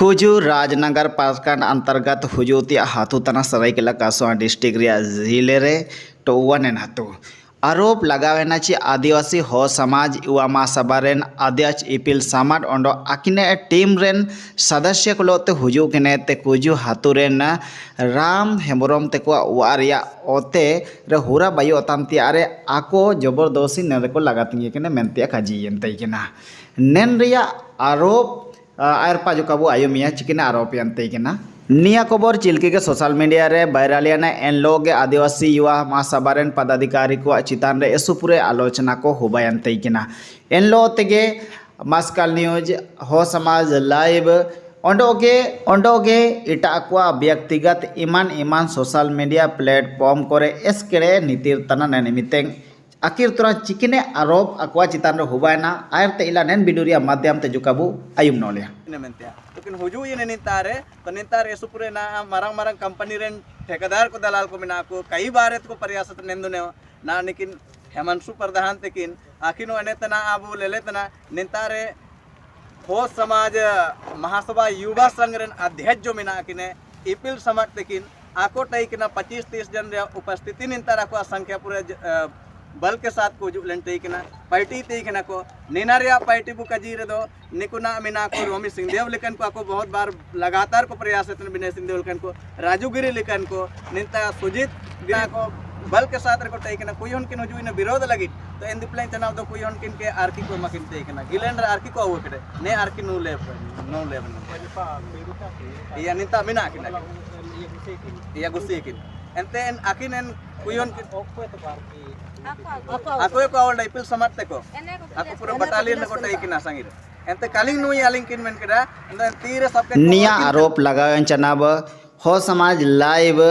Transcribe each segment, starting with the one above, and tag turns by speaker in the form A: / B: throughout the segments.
A: खुजू राजनगर प्रखंड अंतर्गत हुजूती हाथू तना सरायकेला कासोआ डिस्ट्रिक्ट जिले रे टोवन हाथू आरोप लगावेना ची आदिवासी हो समाज युवा महासभारेन अध्यक्ष इपिल सामाड ओंडो आकिने टीम रेन सदस्य कोलोते हुजू केने ते कुजू हाथू रेन राम हेम्ब्रम तेको वारिया ओते रे हुरा बायो तांती आरे आको जबरदस्ती नेरे को लगाती केने मेंते काजी यंतै केना नेन रिया आरोप आरपा जो काबू आयुमिया चिकना आरोप यंतै केना निया खबर चिल्के के सोशल मीडिया रे वायरलियाना एन लोग आदिवासी युवा महासभारेन पदाधिकारी को चितान रे एसुपुरे आलोचना को हुबायंतै केना एन लो तेगे मस्कल न्यूज हो समाज लाइव ओंडोगे इटा को व्यक्तिगत इमान सोशल मीडिया प्लेटफॉर्म करे एसकेड़े नीतिर तना निमितें आखिर तुरा चिकने आरोप अक्वा चितान रे हुबायना आयरते इला नेन बिडुरिया माध्यम ते जुकाबू आयुम नोलिया
B: लेकिन हुजू ये नितारे तो नितारे सुपुरे ना मारंग कंपनी रेन ठेकेदार को दलाल को मिना को कई बार को प्रयास नेंदुने ना लेकिन हेमंतु प्रधान तेकिन आखिनो अने तना आबू लेले तना नितारे हो समाज महासभा युवा संघ रेन अध्यक्ष जो मिना किने इपिल समाज तेकिन आको टाई किना 25-30 जन रे उपस्थिति नितारा को संख्या पूरे बल के साथ को जुलें तेकिना पार्टी तेकिना को निनारिया पार्टी बुका जी रे दो निकुना मिना को रोमी सिंहदेव लेकन को आको बहुत बार लगातार को प्रयास है विनय सिंहदेव लेकन को राजूगिरी लेकन को निंता सुजीत गिरा को बल के साथ को तेकिना कोई उनके नजू इन विरोध लगी तो इन दिप्लाइन चनाव दो कोई उनकिन के आरकी को मकिन तेकिना गिलेंडर आरकी को हुए करे ने आरकी नो ले या निंता मिना किना या गुस्से किन एंते आकिन एन कोई उनके aku ko awal ipil samarte ko aku pura battalion ko tai kina sangir ente kaling nu yaling kin men keda ente तीर सबके
A: निया आरोप लगावन चनाब हो समाज लाइव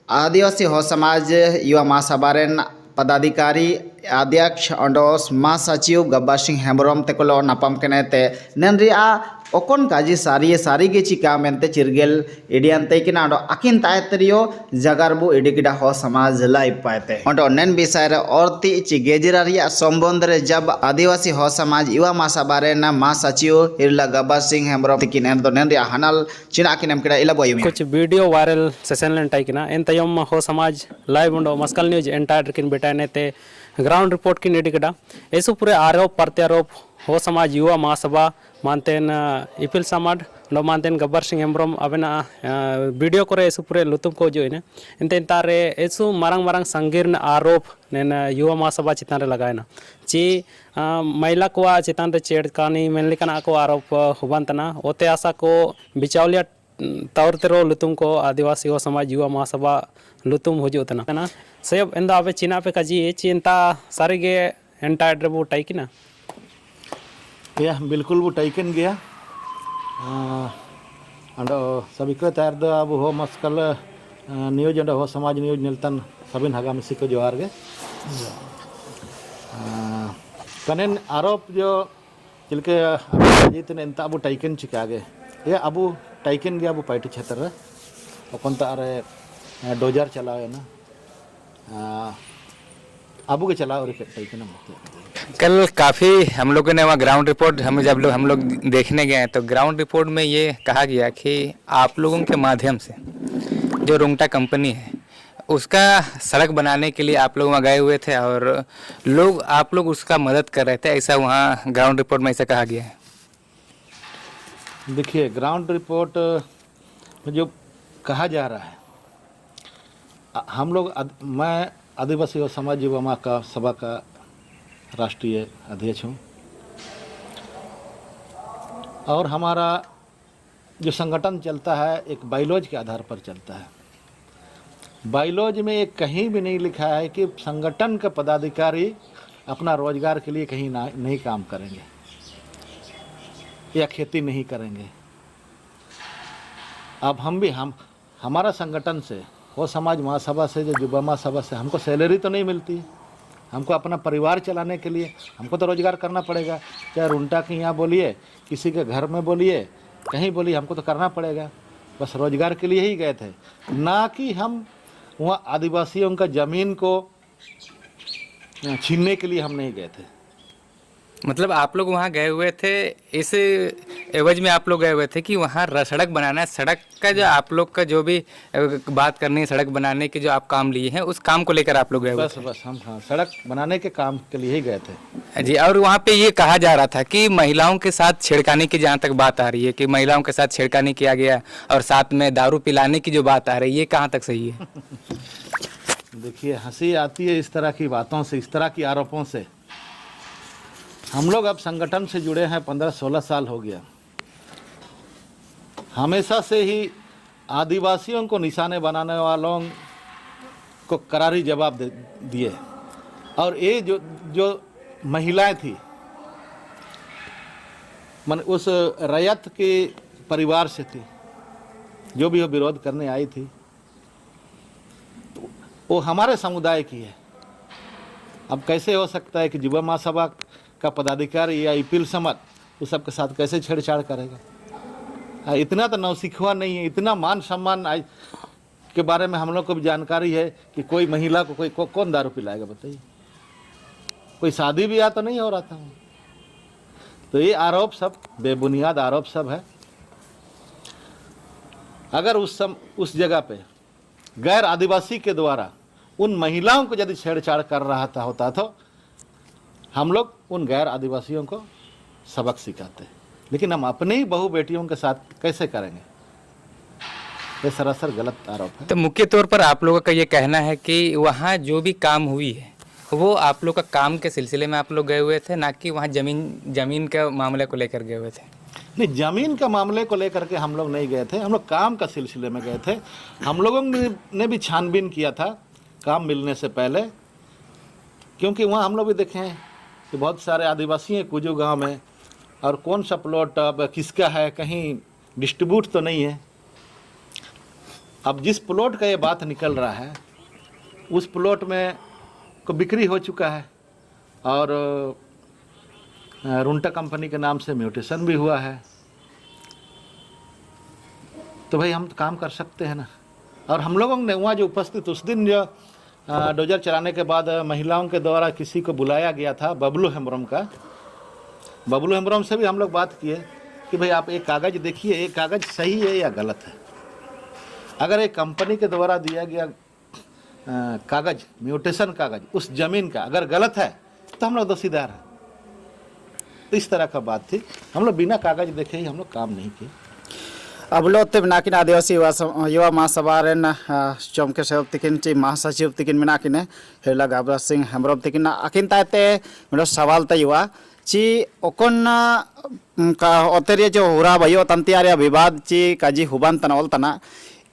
A: आदिवासी हो समाज युवा महासभारेन पदाधिकारी अध्यक्ष अंडोस महासचिव गब्बर सिंह हेम्ब्रम तेकोलो नापम केनेते ननरिया ओकोन काजी सारी गे चिका मेंते चिरगेल इडियंते किना अंडो अकिन तायतरियो जगरबु इडिकिडा हो समाज लाइव पाते अंडो नेन विषय रे औरती ची गेजिरारिया संबंध रे जब आदिवासी हो समाज युवा महासभारे ना महासचिव इरला गब्बर सिंह हेम्ब्रम तिकिन एंदो नेनरिया हनल चिना किनेम केडा इला बोयमी
C: कुछ वीडियो वायरल सेशन लेन टाइकिना एन तयम हो समाज लाइव अंडो मस्कल न्यूज एंटायर किन बेटाने ते ग्राउंड रिपोर्ट की नेडिकड़ा ऐसो पूरे आरोप प्रत्यारोप हो समाज युवा महासभा मानतेन इपिल समाड नो मानतेन गब्बर सिंह हेम्ब्रम अबेना वीडियो करे ऐसो पूरे लुतुम को जो इने एंते तारे ऐसो मारंग संगीर्ण आरोप नेन युवा महासभा चितान रे लगायना ची महिला को चितान रे चेड़कानी मेनलिकना को आरोप हुबंतना ओते आशा को बिचावलिया तौर तेरो लुतुम को आदिवासी हो समाज युवा महासभा लुतुम हुजुतना सेब इंदा अबे चिना पे काजी चिंता सारी गे एंटायर रे वो टाइकिना
D: या बिल्कुल वो टाइकन गया अंडो सभी को तैयार दो अब हो मस्कल न्यूज अंडो हो समाज न्यूज निलतन सभी हगा मिसी को जोहार गे कनेन आरोप जो चिलके जीत ने इंता अबू टाइकन चिका गे ये अबू टाइकन गया अबू पार्टी क्षेत्र ओकन तारे डोजर चलावे ना अबू के चला और टाइकन
E: कल काफ़ी हम लोगों ने वहाँ ग्राउंड रिपोर्ट हम लोग देखने गए हैं तो ग्राउंड रिपोर्ट में ये कहा गया कि आप लोगों के माध्यम से जो रुंगटा कंपनी है उसका सड़क बनाने के लिए आप लोग वहाँ गए हुए थे और आप लोग उसका मदद कर रहे थे, ऐसा वहाँ ग्राउंड रिपोर्ट में ऐसा कहा गया है।
D: देखिए ग्राउंड रिपोर्ट में जो कहा जा रहा है हम लोग मैं आदिवासी और समाज युवा महासभा का राष्ट्रीय अध्यक्ष हूँ और हमारा जो संगठन चलता है एक बाइलॉज के आधार पर चलता है। बाइलॉज में एक कहीं भी नहीं लिखा है कि संगठन के पदाधिकारी अपना रोजगार के लिए कहीं नहीं काम करेंगे या खेती नहीं करेंगे। अब हमारा संगठन से हो समाज महासभा से जो युवा महासभा से हमको सैलरी तो नहीं मिलती, हमको अपना परिवार चलाने के लिए हमको तो रोजगार करना पड़ेगा। चाहे रुंटा के यहाँ बोलिए, किसी के घर में बोलिए, कहीं बोलिए, हमको तो करना पड़ेगा। बस रोजगार के लिए ही गए थे, ना कि हम वहाँ आदिवासियों का ज़मीन को छीनने के लिए हम नहीं गए थे।
E: मतलब आप लोग वहाँ गए हुए थे इस एवज में आप लोग गए हुए थे कि वहाँ सड़क बनाना है, सड़क का जो आप लोग का जो भी बात करनी है सड़क बनाने के जो आप काम लिए हैं उस काम को लेकर आप लोग गए हुए
D: बस हम हाँ सड़क बनाने के काम के लिए ही गए थे
E: थे जी। और वहाँ पे ये कहा जा रहा था कि महिलाओं के साथ छेड़खानी की जहाँ तक बात आ रही है कि महिलाओं के साथ छेड़खानी किया गया और साथ में दारू पिलाने की जो बात आ रही है, ये कहाँ तक सही है?
D: देखिए हंसी आती है इस तरह की बातों से, इस तरह की आरोपों से। हम लोग अब संगठन से जुड़े हैं 15-16 साल हो गया। हमेशा से ही आदिवासियों को निशाने बनाने वालों को करारी जवाब दिए। और ये जो महिलाएं थी मन उस रैयत के परिवार से थी, जो भी वो विरोध करने आई थी वो हमारे समुदाय की है। अब कैसे हो सकता है कि युवा महासभा का पदाधिकारी या ईपिल समत उस सबके साथ कैसे छेड़छाड़ करेगा? इतना तो नौसिखवा नहीं है, इतना मान सम्मान के बारे में हम लोग को भी जानकारी है कि कोई महिला को कौन दारू पिलाएगा बताइए? कोई शादी ब्याह तो नहीं हो रहा था। तो ये आरोप सब बेबुनियाद आरोप सब है। अगर उस जगह पे गैर आदिवासी के द्वारा उन महिलाओं को यदि छेड़छाड़ कर रहा होता तो हम लोग उन गैर आदिवासियों को सबक सिखाते, लेकिन हम अपनी ही बहू बेटियों के साथ कैसे करेंगे? ये सरासर गलत आरोप है।
E: तो मुख्य तौर पर आप लोगों का ये कहना है कि वहाँ जो भी काम हुई है वो आप लोग का काम के सिलसिले में आप लोग गए हुए थे, ना कि वहाँ जमीन के मामले को लेकर गए हुए थे?
D: नहीं, ज़मीन का मामले को लेकर के हम लोग नहीं गए थे, हम लोग काम का सिलसिले में गए थे। हम लोगों ने भी छानबीन किया था काम मिलने से पहले, क्योंकि वहाँ हम लोग भी देखे हैं कि बहुत सारे आदिवासी हैं कुजू गांव में, और कौन सा प्लॉट अब किसका है, कहीं डिस्ट्रीब्यूट तो नहीं है। अब जिस प्लॉट का ये बात निकल रहा है उस प्लॉट में को बिक्री हो चुका है और रुंटा कंपनी के नाम से म्यूटेशन भी हुआ है। तो भाई हम काम कर सकते हैं ना। और हम लोगों ने वहाँ जो उपस्थित उस दिन जो डोजर चलाने के बाद महिलाओं के द्वारा किसी को बुलाया गया था, बबलू हेम्ब्रम का, बबलू हेम्ब्रम से भी हम लोग बात किए कि भाई आप एक कागज़ देखिए, एक कागज़ सही है या गलत है। अगर एक कंपनी के द्वारा दिया गया कागज़, म्यूटेशन कागज़ उस ज़मीन का अगर गलत है तो हम लोग दोषीदार हैं। तो इस तरह का बात थी। हम लोग बिना कागज़ देखे ही हम लोग काम नहीं किए।
A: अबलोते नाकिन आदिवासी युवा महासभा रेन चमके सेवक तिकिन ची महासचिव तिकिन मिनाकिने हेला गाबरा सिंह हेम्ब्रम तिकिन आकिन ताते मिलो सवाल तयुवा ची ओकन का ओतेरिया जो हुरा भयो तंतियारिया विवाद ची काजी हुबान तनावल तना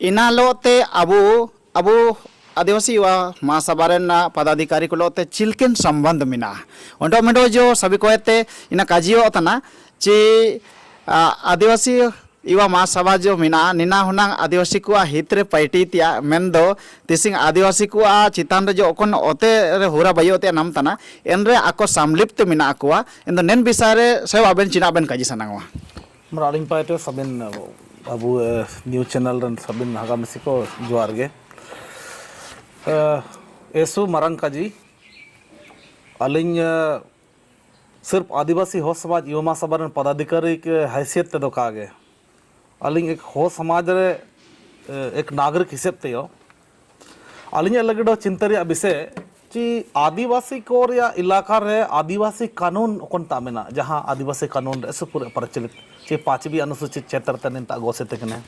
A: इनालोते अबु आदिवासी युवा महासभा रेन पदाधिकारी को लोते चिलकिन संबंध मिना ओंडो मेडो जो सभी को इना काजियो तना ची आदिवासी युवा महासभा जो मिना निना हुना आदिवासी को हितरे पैटितिया मेंदो तिसिंग आदिवासी को चितान रे जो ओकन ओते रे हुरा बयोते नाम तना एनरे आको समलिप्त मिना को इन नेन बिसारे सेव आबेन चिना बेन काजी सनांगवा
F: मरालिंग पाइटे सबिन अबु न्यूज चैनल रन सबिन हगामसी को जोहार गे एसु मरंग काजी अलिंग सिर्फ आदिवासी हो समाज युवा महासभा रन पदाधिकारी के हैसियत ते दो कागे अलिंग एक हो समाज रे एक नागरिक हिसाब ते हो अलिंग लगे चिंता रे विषय कि आदिवासी को या इलाका रे आदिवासी कानून कोन तामेना जहां आदिवासी कानून रे पूरे प्रचलित चे 5वीं अनुसूचित क्षेत्र ते निंता गोसे तकने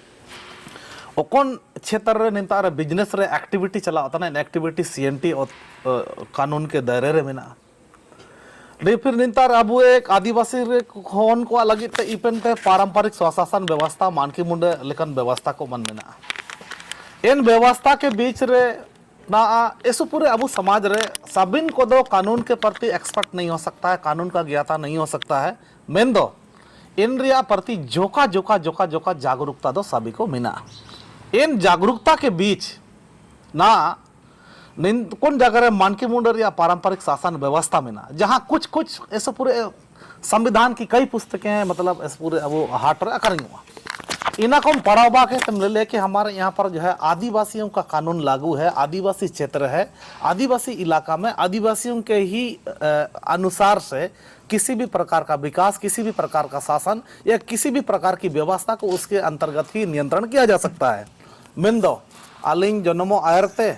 F: ओकन क्षेत्र रे निंता रे बिजनेस रे एक्टिविटी चला तना एक्टिविटी सीएनटी कानून के दायरे रे मेना रे फिर निंतार अबु एक आदिवासी रे खोन को लगी ते इपेन ते पारंपरिक स्वशासन व्यवस्था मानकी मुंडे लेकन व्यवस्था को मन मेना इन व्यवस्था के बीच रे ना ऐसो पूरे अबु समाज रे सबिन को दो कानून के प्रति एक्सपर्ट नहीं हो सकता है, कानून का ज्ञाता नहीं हो सकता है। मेन दो इन रिया प्रति जोका जोका जोका जोका जागरूकता दो सभी को मिना इन जागरूकता के बीच ना कौन जगह मानकी मुंडर या पारंपरिक शासन व्यवस्था में ना जहाँ कुछ कुछ ऐसे पूरे संविधान की कई पुस्तकें हैं मतलब ऐसे पूरे अब हाट करेंगे इना को पड़ावा के तुम लेके हमारे यहाँ पर जो है आदिवासियों का कानून लागू है, आदिवासी क्षेत्र है, आदिवासी इलाका में आदिवासियों के ही अनुसार से किसी भी प्रकार का विकास, किसी भी प्रकार का शासन या किसी भी प्रकार की व्यवस्था को उसके अंतर्गत ही नियंत्रण किया जा सकता है। मिंदो अलिंग जन्मो आयरते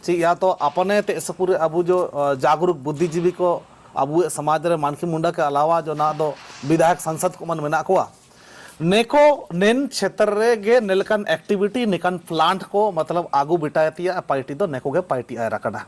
F: ची या तो अपने ते इस पूरे अबू जो जागरूक बुद्धिजीवी को अबू समाज रे मानकी मुंडा के अलावा जो ना दो विधायक संसद को मन मेना को नेको नेन क्षेत्र रे गे नेलकन एक्टिविटी निकन प्लांट को मतलब आगू बिटायती पार्टी दो नेको गे पार्टी आय रखना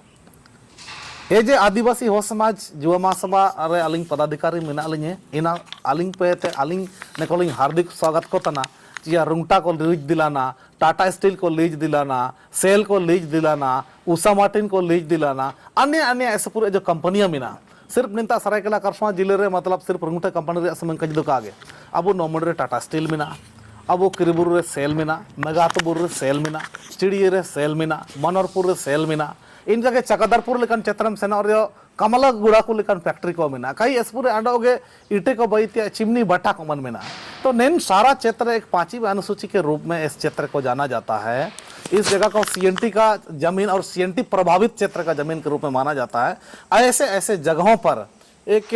F: ए जे आदिवासी हो समाज युवा महासभा रे अलिंग पदाधिकारी मेना अलिंग इना अलिंग पे ते अलिंग नेको लिंग हार्दिक स्वागत को तना या रुंगटा को लीज दिलाना, टाटा स्टील को लीज दिलाना, सेल को लीज दिलाना, उषा मार्टिन को लीज दिलाना, अन्य अन्य ऐसे पूरे जो कंपनियां मिना सिर्फ निंता सरायकेला खरसावां जिले रे मतलब सिर्फ रुंगटा कंपनी रे समय कज दुका आगे अब नोमड रे टाटा स्टील मिना, अब किरीबुरु रे सेल मिना, मेगातुबुरु रे सेल मिना, स्टीडियो रे सेल मिना, मनोरपुर रे सेल मिना, इन जगह चकदरपुर लेकिन चेत्रम सेना और कमला गुड़ा को लेकिन फैक्ट्री को मिना कई इस पूरे अंडोगे ईटे को बैतिया चिमनी बट्टा को मन मिना। तो नेन सारा क्षेत्र एक 5वीं अनुसूची के रूप में इस क्षेत्र को जाना जाता है। इस जगह को सीएनटी का जमीन और सीएनटी प्रभावित क्षेत्र का जमीन के रूप में माना जाता है। ऐसे ऐसे जगहों पर एक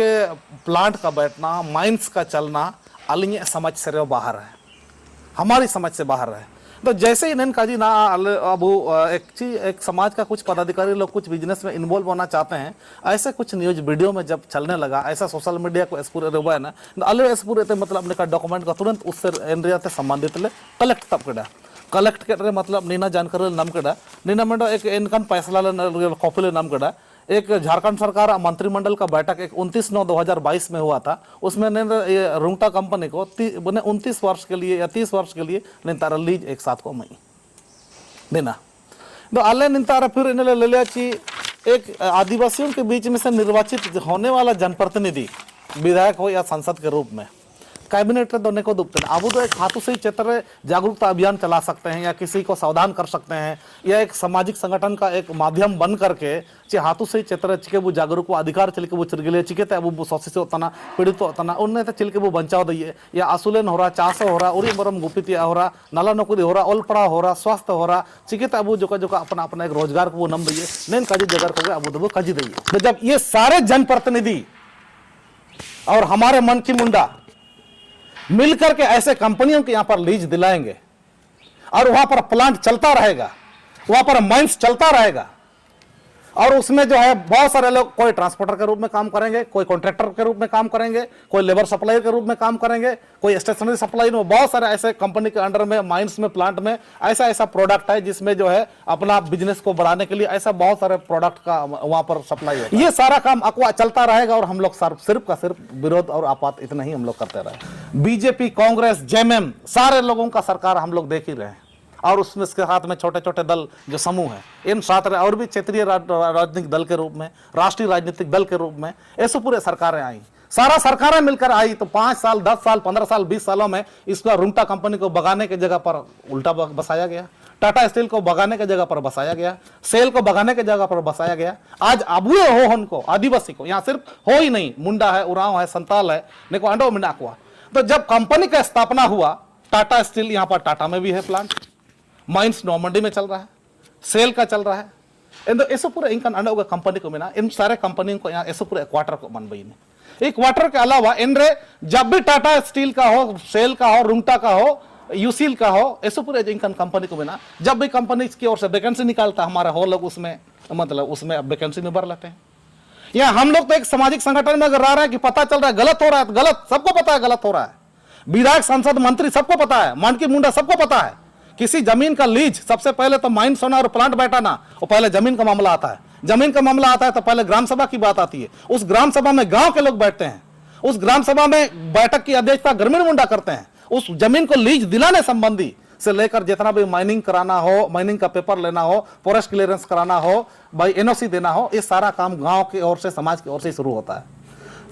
F: प्लांट का बैठना, माइंस का चलना अलिंग समझ से बाहर है, हमारी समझ से बाहर है। तो जैसे ही इन्हें काजी ना अब एक समाज का कुछ पदाधिकारी लोग कुछ बिजनेस में इन्वॉल्व होना चाहते हैं, ऐसे कुछ न्यूज वीडियो में जब चलने लगा, ऐसा सोशल मीडिया को स्पूरे रुआ है ना अले स्पूरे मतलब अपने का डॉक्यूमेंट का तुरंत उससे एनरिया से संबंधित ले कलेक्ट तब कड़ा कलेक्ट कर मतलब नीना जानकारी नाम कड़ा नीना में एक इनकम फैसला कॉपी ले नाम कड़ा। एक झारखंड सरकार मंत्रिमंडल का बैठक एक 29/9/2022 में हुआ था, उसमें रुंगटा कंपनी को 29 वर्ष के लिए या 30 वर्ष के लिए निंतारा लीज एक साथ को मई देना। तो अल्ले निंतारा फिर इन्हें ले लिया कि एक आदिवासियों के बीच में से निर्वाचित होने वाला जनप्रतिनिधि विधायक हो या संसद के रूप में कैबिनेट दोने को दुखते हैं। अब तो एक हाथों से ही क्षेत्र जागरूकता अभियान चला सकते हैं या किसी को सावधान कर सकते हैं या एक सामाजिक संगठन का एक माध्यम बन करके चे हाथों से ही क्षेत्र चिके वो जागरूक वो अधिकार चिलके वो चिरगिले चिकेते अब वो सोसी से होता ना पीड़ित होता ना उनने तो चिलके वो बचाव दिए या आसुलेन हो रहा, चाष हो रहा, उरी मरम गुपितिया हो रहा, नाला नौकरी हो रहा, ओल पड़ा हो रहा, स्वास्थ्य हो रहा, चिकेते अब जो का अपना अपना एक रोजगार को वो नम दिए नैन काजी जगह को अब वो काजी दिए। तो जब ये सारे जनप्रतिनिधि और हमारे मन की मुंडा मिलकर के ऐसे कंपनियों के यहां पर लीज दिलाएंगे और वहां पर प्लांट चलता रहेगा, वहां पर माइंस चलता रहेगा और उसमें जो है बहुत सारे लोग कोई ट्रांसपोर्टर के रूप में काम करेंगे, कोई कॉन्ट्रैक्टर के रूप में काम करेंगे, कोई लेबर सप्लायर के रूप में काम करेंगे, कोई स्टेशनरी सप्लाई में बहुत सारे ऐसे कंपनी के अंडर में माइंस में प्लांट में ऐसा ऐसा प्रोडक्ट है जिसमें जो है अपना बिजनेस को बढ़ाने के लिए ऐसा बहुत सारे प्रोडक्ट का वहां पर सप्लाई है। ये सारा काम अकवा चलता रहेगा और हम लोग सिर्फ का सिर्फ विरोध और आपात इतना ही हम लोग करते रहे। बीजेपी, कांग्रेस, जेएमएम सारे लोगों का सरकार हम लोग देख ही रहे हैं और उसमें इसके साथ में छोटे छोटे दल जो समूह है इन साथ और भी क्षेत्रीय राजनीतिक दल के रूप में, राष्ट्रीय राजनीतिक दल के रूप में ऐसे पूरे सरकारें आई, सारा सरकारें मिलकर आई तो 5 साल 10 साल 15 साल 20 सालों में इसका रुंगटा कंपनी को भगाने की जगह पर उल्टा बसाया गया, टाटा स्टील को भगाने की जगह पर बसाया गया, सेल को भगाने की जगह पर बसाया गया। आज अबुए हो उनको आदिवासी को यहाँ सिर्फ हो ही नहीं, मुंडा है, उरांव है, संताल है, देखो अंडो मिना हुआ। तो जब कंपनी का स्थापना हुआ टाटा स्टील यहाँ पर टाटा में भी है प्लांट, माइंस नॉर्मंडी में चल रहा है, सेल का चल रहा है, इन ऐसे पूरे इनका अंडा होगा कंपनी को मिला इन सारे कंपनियों को यहाँ ऐसे पूरे क्वार्टर को बन गई एक क्वार्टर के अलावा इन जब भी टाटा स्टील का हो, सेल का हो, रुंगटा का हो, यूसील का हो, ऐसे पूरे इनकन कंपनी को मिला जब भी कंपनी की ओर से वैकेंसी निकालता हमारा हो लोग उसमें मतलब उसमें अब वैकेंसी में भर लेते हैं। या हम लोग तो एक सामाजिक संगठन में अगर रह रहे हैं कि पता चल रहा है गलत हो रहा है, गलत सबको पता है गलत हो रहा है, विधायक सांसद मंत्री सबको पता है, मानकी मुंडा सबको पता है। किसी जमीन का लीज सबसे पहले तो माइंस होना और प्लांट बैठाना और पहले जमीन का मामला आता है, जमीन का मामला आता है तो पहले ग्राम सभा की बात आती है, उस ग्राम सभा में गांव के लोग बैठते हैं, उस ग्राम सभा में बैठक की अध्यक्षता ग्रामीण मुंडा करते हैं, उस जमीन को लीज दिलाने संबंधी से लेकर जितना भी माइनिंग कराना हो, माइनिंग का पेपर लेना हो, फॉरेस्ट क्लियरेंस कराना हो, भाई एनओसी देना हो, ये सारा काम गांव की ओर से समाज की ओर से शुरू होता है।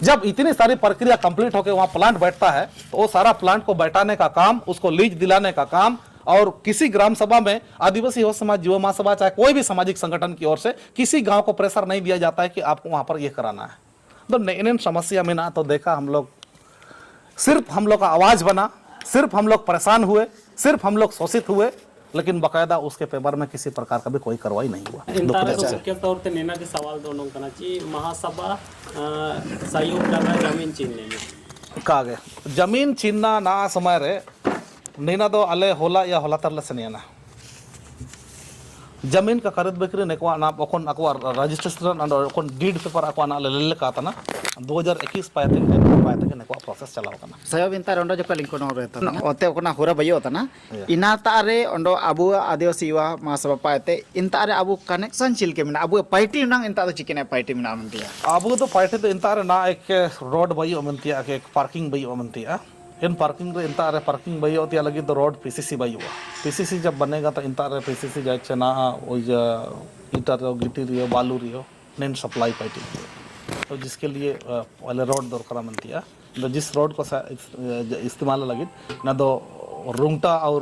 F: जब इतनी सारी प्रक्रिया कंप्लीट होकर वहां प्लांट बैठता है तो वो सारा प्लांट को बैठाने का काम, उसको लीज दिलाने का काम और किसी ग्राम सभा में आदिवासी हो समाज, युवा महासभा, चाहे कोई भी सामाजिक संगठन की ओर से किसी गांव को प्रेशर नहीं दिया जाता है कि आपको वहां पर यह कराना है। तो इन समस्या में ना तो देखा हम लोग सिर्फ हम लोग का आवाज बना सिर्फ हम लोग परेशान हुए, सिर्फ हम लोग शोषित हुए, लेकिन बाकायदा उसके पेपर में किसी प्रकार का भी कोई कार्रवाई नहीं हुआ।
C: इंतारे तो मुख्य तौर पे नेना के सवाल दोनों करना चाहिए महासभा सहयोग लगा जमीन छीनने में
F: का गए जमीन छीनना ना समय रे नीना दो अले होला या होला तरले सनियाना जमीन का खरीद बिक्री नेको ना ओखन अकवा रजिस्ट्रेशन और ओखन डीड पेपर अकवा ना ले का तना 2021 पाते के नेको प्रोसेस चलाव कना
A: sayo bintar ondo joko lingkon ore ta ote okona hura bayo ta na ina tare ondo abu adiosi wa masaba paite intare abu connection chilke mina abu party nang inta to chikene party mina mantia
F: अब तो party तो इंतारे ना एक road बई ओमंतिया के एक parking बई ओमंतिया इन parking रे इंतारे पार्किंग बई होती लगी तो रोड पीसीसी बई हुआ पीसीसी जब बनेगा तो इंतारे पीसीसी जाए चना वो ईटा रियो गिट्टी रियो बालू रियो नेन सप्लाई पार्टी तो जिसके लिए पहले रोड दरकार मनतिया तो जिस रोड को इस्तेमाल लगी ना तो रुंगटा और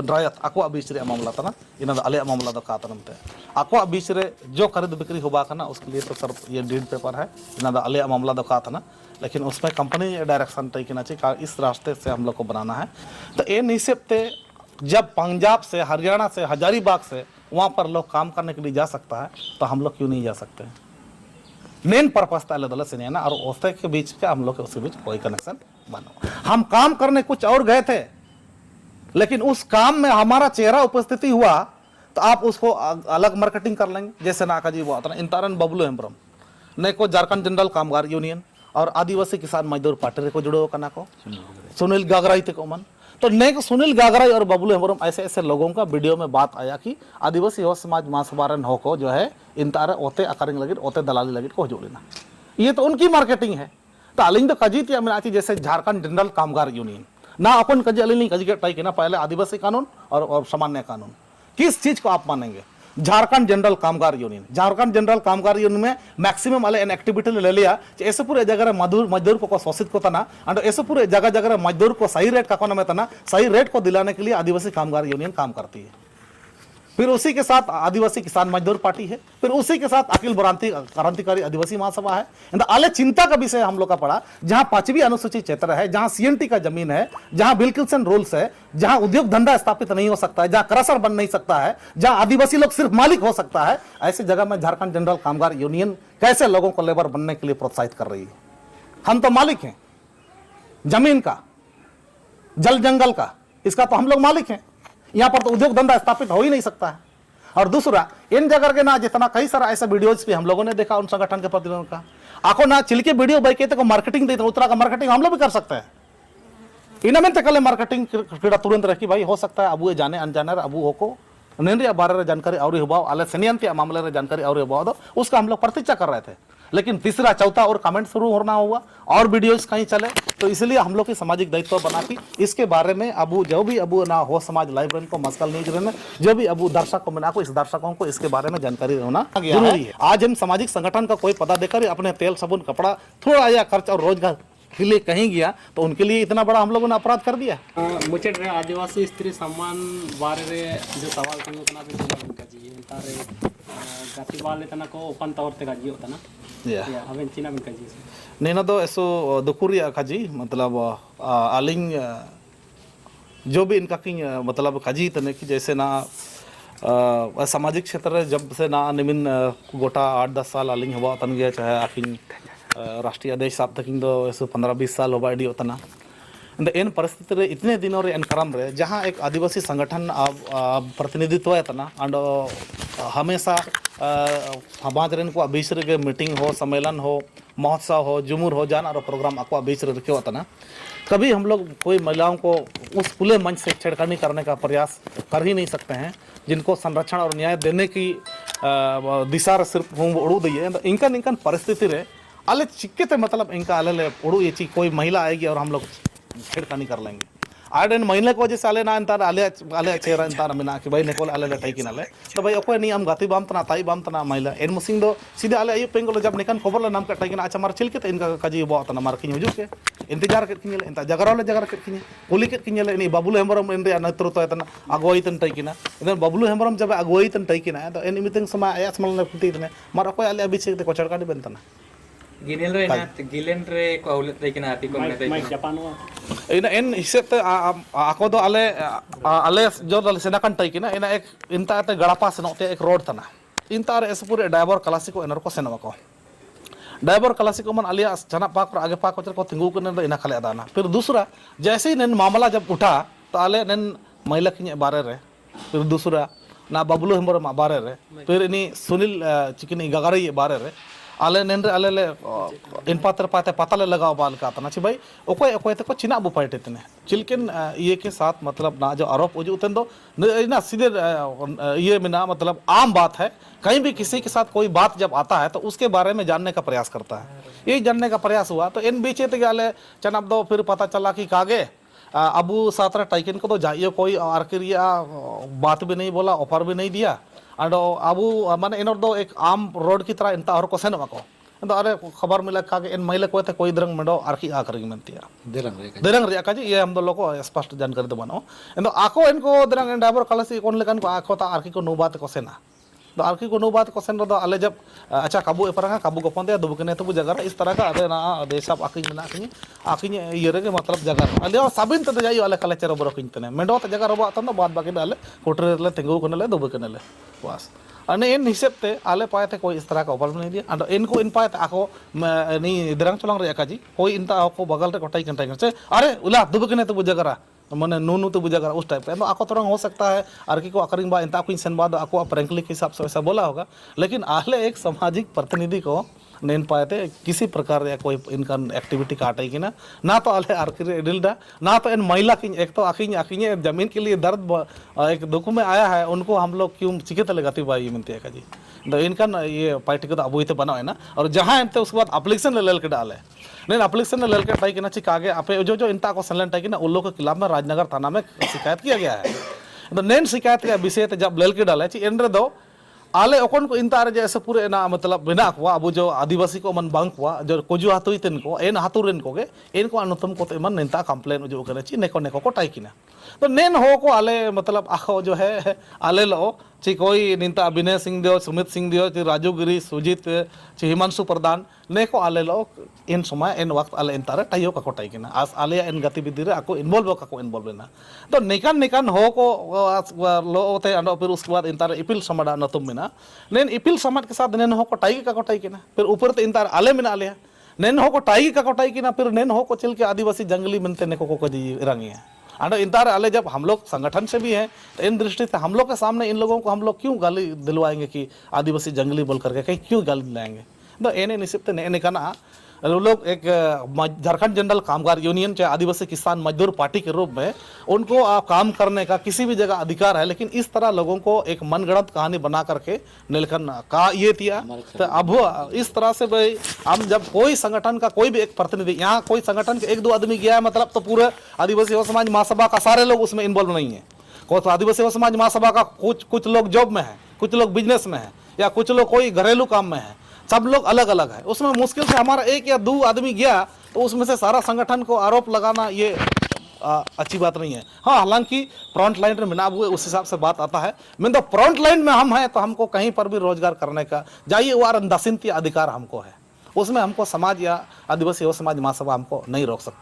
F: ड्रायत आको बीच रे मामला था ना इना अले मामला दो कातनते आको बीच रे जो खरीद बिक्री हुआ ना उसके लिए तो सर ये डीड पेपर है इना अले मामला दो था ना लेकिन उसमें कंपनी डायरेक्शन तय करना चाहिए इस रास्ते से हम लोग को बनाना है तो ये निश्चित जब पंजाब से हरियाणा से हजारीबाग से वहाँ पर लोग काम करने के लिए जा सकता है तो हम लोग क्यों नहीं जा सकते मेन पर्पज था अलग से ना और उसके के बीच के हम लोग के उसके बीच कोई कनेक्शन बना हम काम करने कुछ और गए थे लेकिन उस काम में हमारा चेहरा उपस्थिति हुआ तो आप उसको अलग मार्केटिंग कर लेंगे जैसे नाका जी वो आता ना इंतारन बबलू हेम्ब्रम ने को झारखंड जनरल कामगार यूनियन और आदिवासी किसान मजदूर पार्टी को जुड़ो कना को सुनील गागराई थे को मन तो ने को सुनील गागराई और बबलू हेम्ब्रम ऐसे ऐसे लोगों का वीडियो में बात आया कि आदिवासी हो समाज महासभारन हो को जो है इंतारे ओते अकारिंग लगी ओते दलाली लगी को जोड़ लेना ये तो उनकी मार्केटिंग है तो अलिंग तो कजी थी मैंने जैसे झारखंड जनरल कामगार यूनियन ना अपन कजी अली कजी के टाई के ना पहले आदिवासी कानून और सामान्य कानून किस चीज को आप मानेंगे झारखंड जनरल कामगार यूनियन में मैक्सिमम अले एन एक्टिविटी ले लिया ऐसे पूरे जगह मजदूर को शोषित को तना और ऐसे पूरे जगह मजदूर को सही रेट का कोना में तना सही रेट को दिलाने के लिए आदिवासी कामगार यूनियन काम करती है फिर उसी के साथ आदिवासी किसान मजदूर पार्टी है फिर उसी के साथ अखिल क्रांतिकारी आदिवासी महासभा है आले चिंता का विषय हम लोग का पड़ा जहां 5वीं अनुसूचित क्षेत्र है जहां सीएनटी का जमीन है जहां विल्किंसन रूल्स है जहां उद्योग धंधा स्थापित नहीं हो सकता है जहां क्रशर बन नहीं सकता है जहां आदिवासी लोग सिर्फ मालिक हो सकता है ऐसी जगह में झारखंड जनरल कामगार यूनियन कैसे लोगों को लेबर बनने के लिए प्रोत्साहित कर रही है हम तो मालिक हैं जमीन का जल जंगल का इसका तो हम लोग मालिक हैं यहाँ पर तो उद्योग धंधा स्थापित हो ही नहीं सकता है और दूसरा इन जगह के ना जितना कई सारा ऐसा वीडियोज भी हम लोगों ने देखा उन संगठन के प्रतिनिधियों का आको ना चिलके वीडियो बैके को मार्केटिंग देते उतरा का मार्केटिंग हम लोग भी कर सकते हैं इनमें तक मार्केटिंग क्रीड़ा तुरंत रखी भाई हो सकता है अबू जाने अनजाने अबू हो को नेन बारे जानकारी और हुआ अले सेनियन मामले जानकारी और हुआ तो उसका हम लोग प्रतीक्षा कर रहे थे लेकिन तीसरा चौथा और कमेंट शुरू होना हुआ और वीडियोस कहीं चले तो इसलिए हम लोग की सामाजिक दायित्व बना कि इसके बारे में अबू जो भी अबू ना हो समाज लाइब्रेरी को मस्कल न्यूज में जो भी अबू दर्शक को मिला को इस दर्शकों को इसके बारे में जानकारी होना जरूरी है आज हम सामाजिक संगठन का कोई पता देकर अपने तेल साबुन कपड़ा थोड़ा या खर्च और रोजगार के लिए कहीं गया तो उनके लिए इतना बड़ा हम लोगों ने अपराध कर दिया
C: मुझे रे आदिवासी स्त्री सम्मान बारे रे जो सवाल करने को ना भी उनका जी तारे गति वाले तना को ओपन तौर पे गाजी होता ना या हमें चीना में काजी
F: नेना दो ऐसो दुकुरिया काजी मतलब आलिंग जो भी इनका की मतलब काजी तने की जैसे ना सामाजिक क्षेत्र जब से ना निमिन गोटा 8-10 साल आलिंग हुआ तन गया चाहे आखिन राष्ट्रीय आदेश साहब तक दो ऐसे 15-20 साल होगा आइडिया होता ना इन परिस्थिति रे इतने दिनों रे इन क्रम रे जहाँ एक आदिवासी संगठन प्रतिनिधित्व है तना एंड हमेशा समाज रेन को बीच रे मीटिंग हो सम्मेलन हो महोत्सव हो जुमूर हो जाना और प्रोग्राम आपको बीच रे रखे होता ना कभी हम लोग कोई महिलाओं को उस खुले मंच से छेड़खानी करने का प्रयास कर ही नहीं सकते हैं जिनको संरक्षण और न्याय देने की दिशा सिर्फ उड़ू दी है इनकन इनकन परिस्थिति रे अले चिक्के मतलब इनका अले उड़ू ये चीज कोई महिला आएगी और हम लोग छेड़खानी कर लेंगे आडन महिला को जैसे अले ना इंतार अले चेहरा इंतार मिना कि भाई नेकोल अले लटाई किन अले तो भाई अकोय नहीं हम गाती बाम तना ताई बाम तना महिला एन मुसिंग दो सीधे अले आयु पेंगल जब निकन खबर ला नाम कटाई किना अच्छा मार चिल के इनका काजी बो तना मार किन हुजू के इंतजार के किन इंता जगरा के किन कुली के किन नी बबलू हेम्ब्रम इन रे नेतृत्व तना अगुवाई तन टाई किना इधर बबलू हेम्ब्रम जब अगुवाई तन टाई किना तो एन मिटिंग समय आया स्मल ने फुटी तने मार अकोय अले अभिषेक ते कोचड़का दी बनतना
E: गिनेल रे ना गिलेन रे को औले तैकिना आती को ने
C: माइक जापान हुआ
F: इन हिसाब ते आको दो आले जो दल सेनाकन तैकिना इन एक इंता ते गड़ापा सेनोते एक रोड तना इंता रे एसपुरे ड्राइवर क्लासिको एनर को सेनवा को ड्राइवर क्लासिको मन आलिया जना पाक पर आगे पाक को तिंगु कने इना खाले अदाना फिर दूसरा जैसे ही नेन मामला जब उठा तो आले नेन महिला की बारे रे फिर दूसरा ना बबलू हेम्बरम बारे रे फिर इनी सुनील चिकनी गगारी बारे रे आले नेन रे आले ले इन पात्र पाते पता ले लगाओ बाल का तना ची भाई ओकोय ओकोय ते को चिना बु पाइटे तने चिलकिन ये के साथ मतलब ना जो आरोप उजू तन दो ना सीधे ये में ना मतलब आम बात है कहीं भी किसी के साथ कोई बात जब आता है तो उसके बारे में जानने का प्रयास करता है ये जानने का प्रयास हुआ तो इन बीचे ते आले चनाब दो फिर पता चला कि कागे अबू सातरा टाइकिन को तो जाइए कोई आर्किरिया बात भी नहीं बोला ऑफर भी नहीं दिया और अबू माने इन दो एक आम रोड की तरह इंता और को सेन को तो अरे खबर मिला कागे इन महिला को ते कोई दरंग मंडो आर्की आकरी मनतिया दरंग रे काजी ये हम दो लोग को स्पष्ट जानकारी दो बनो इन आको इनको दरंग ड्राइवर कलसी कोन लेकन को आको ता आर्की को नो बात को सेना तो आर्की को नो बात को सेन दो आले जब अच्छा काबू एपरंगा काबू को पंदे दुब कने तो जगह इस तरह का अरे ना देश सब आकी ना आकी ये रे मतलब जगह आले साबिन तो जाई आले कलेचर बरो किन तने मेंडो त जगह रबो तन बाद बाकी आले कोटरे ले तेंगु कने ले दुब कने ले बस अने इन हिसाब ते आले पाते कोई इस तरह का ऑफर नहीं दिया और इनको इन पाते आको नी दरंग चलंग रे काजी कोई इनता को बगल रे कोटाई कंटाई से अरे उला दुब कने तो जगह मैंने नू तो बुझा उस टाइप का तो आको तरंग हो सकता है आर्की को अकरिंग बा इंता को सेन बाद आको प्रैंकली के हिसाब से ऐसा बोला होगा लेकिन आले एक सामाजिक प्रतिनिधि को नेन पाते किसी प्रकार या कोई इनका एक्टिविटी काटे की ना तो आले आर्की डिलडा ना तो इन महिला की एक तो आखिर आखिर जमीन के लिए दर्द एक दुख में आया है उनको हम लोग क्यों चिकित लगाती बाई मिलती है का जी तो इनका ये पार्टी को तो अबू ही बना है ना और जहाँ इनते उसके बाद अप्लीकेशन ले के डाले नहीं अप्लीकेशन ले के टाई कि आगे आपे जो इनता को सैलेंट है कि ना उन लोग के खिलाफ में राजनगर थाना में शिकायत किया गया है तो नैन शिकायत के विषय जब लेल के डाले इन रे दो आले ओकन को इंता जैसे पूरे ना मतलब बिना को अब जो आदिवासी को मन बांग को जो कोजु हातुई तेन को एन हातुरेन को गे इनको अनुतम को मन नेता कंप्लेन जो करे ची नेको नेको को टाइकिना तो नेन हो को आले मतलब आखो जो है आले लो ची कोई निंता विनय सिंह दियो सुमित सिंह दियो ची राजू गिरी सुजीत ची हिमांशु प्रधान नेको आले लो इन समय इन वक्त आले इंतारे टाइयो का को टाइकिना आस आले इन गतिविधि रे आको इन्वॉल्व का को इन्वॉल्व लेना तो निकान निकान हो को लो होते अंडो फिर उसके बाद इंतारे इपिल समाडा नतुम मिना नेन इपिल समाज के साथ नेन हो को टाइगी का को टाइकिना फिर ऊपर तो इंतार आले मिना आले नेन हो को टाइगी का को टाइकिना फिर नेन हो को चिल के आदिवासी जंगली मिलते नेको को जी रंगी है अंडो इंतार आले जब हम लोग संगठन से भी हैं तो इन दृष्टि से हम लोग के सामने इन लोगों को हम लोग क्यों गाली दिलवाएंगे कि आदिवासी जंगली बोल करके कहीं क्यों गाली दिलाएंगे तो एने निश्चित ने कहना लोग एक झारखंड जनरल कामगार यूनियन चाहे आदिवासी किसान मजदूर पार्टी के रूप में उनको काम करने का किसी भी जगह अधिकार है लेकिन इस तरह लोगों को एक मनगढ़ंत कहानी बना करके नीलकंठ का ये दिया तो अब इस तरह से भाई हम जब कोई संगठन का कोई भी एक प्रतिनिधि यहाँ कोई संगठन के एक दो आदमी गया है मतलब तो पूरे आदिवासी युवा समाज महासभा का सारे लोग उसमें इन्वॉल्व नहीं है कोई तो आदिवासी युवा समाज महासभा का कुछ लोग जॉब में है कुछ लोग बिजनेस में है या कुछ लोग कोई घरेलू काम में है सब लोग अलग अलग है उसमें मुश्किल से हमारा एक या दो आदमी गया तो उसमें से सारा संगठन को आरोप लगाना ये अच्छी बात नहीं है हाँ हालांकि फ्रंट लाइन में मिना हुए उस हिसाब से बात आता है मैं तो फ्रंट लाइन में हम हैं तो हमको कहीं पर भी रोजगार करने का जाइए वो अंदासिनती अधिकार हमको है उसमें हमको समाज या आदिवासी समाज महासभा हमको नहीं रोक सकता।